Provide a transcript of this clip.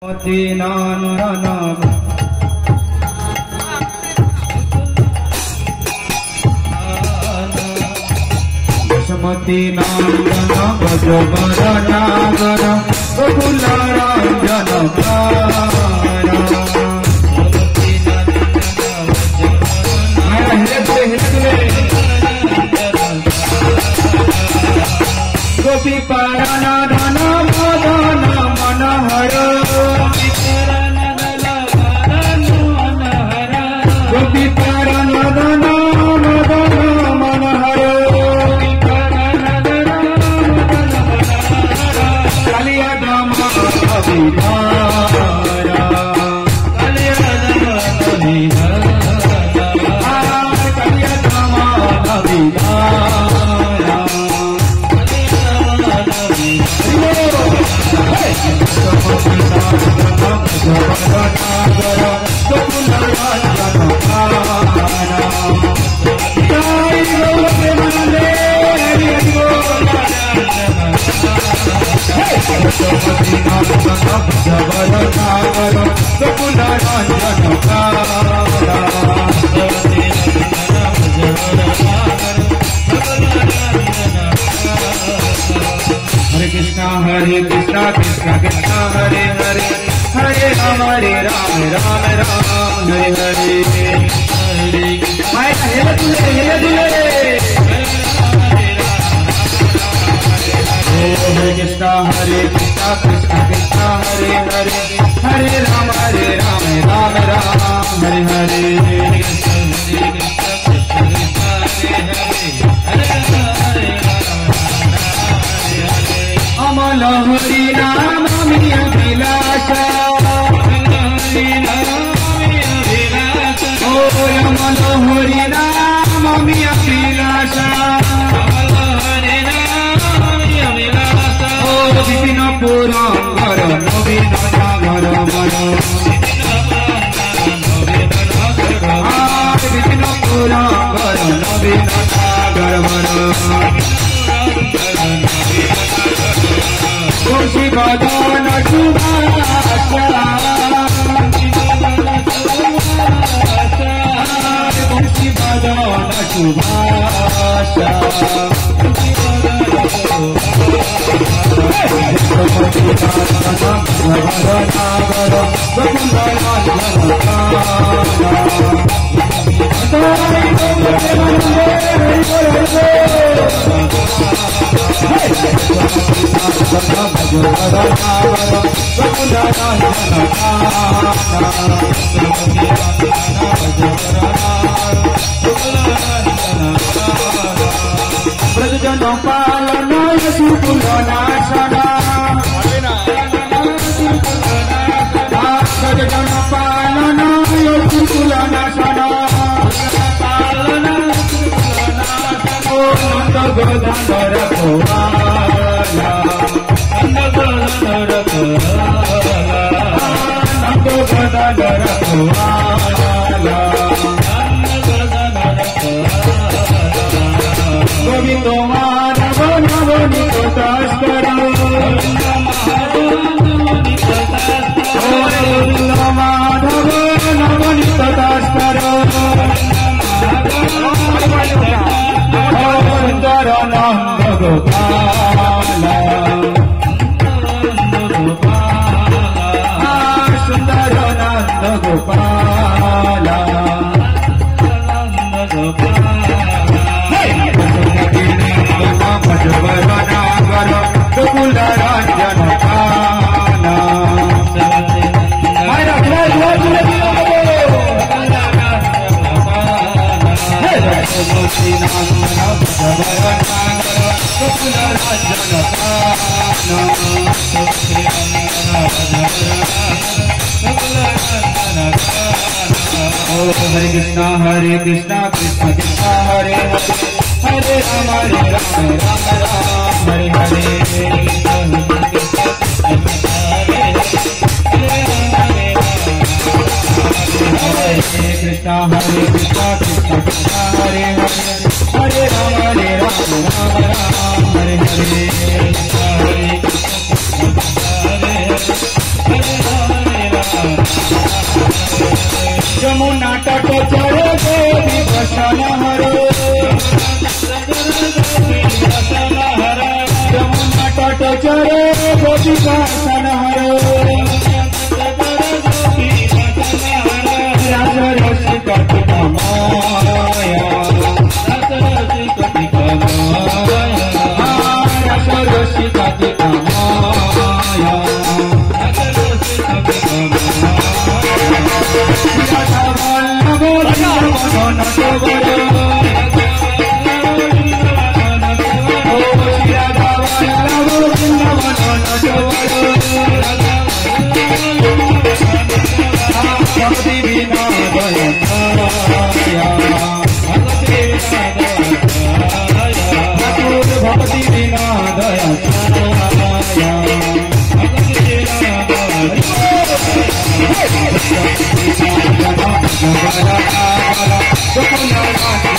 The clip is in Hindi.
मति नंदन बसमती नंदन ब्रजवर नागर गोकुल रंजन गोपी पारण धन मदन मनहर गोपी पारण धन मदन मनहर कालिया दम अभिधारा कालिया दम अभिधारा हरे कृष्णा कृष्णा कृष्णा हरे हरे हरे राम राम हरे हरे हरे कृष्णा कृष्णा कृष्णा हरे हरे हरे राम राम हरे हरे अमल हरि नाम मिया विलासा ओ अमल हरि नाम मिया विलासा ओ विपिन पुरंदर नवीन नागर वर विपिन पुरंदर नवीन नागर वर तुलसी बदन सुभाषा तुलसी बदन सुभाषा ब्रजजन पालन सुकुल नाशना ब्रजजन पालन सुकुल नाशना ओ नंद गोदाधर गोवाला नंद गोदाधर गोवाला गोविंद माधव नवनीत तस्कर गोविंद माधव नवनीत तस्कर सुंदर नंद गोपाला सुंदर नंद गोपाला गोकुल रंजन हरे कृष्णा कृष्णा कृष्णा हरे हरे हरे राम हरे हरे कृष्णा कृष्णा कृष्णा हरे हरे हरे राम हरे हरे हरे যমুনা তট চরে দেবী বসন হরে যমুনা তট চরে দেবী বসন হরে রাজরসি কটিকা মায়া রাজরসি কটিকা মায়া भक्ति बिना दया छाया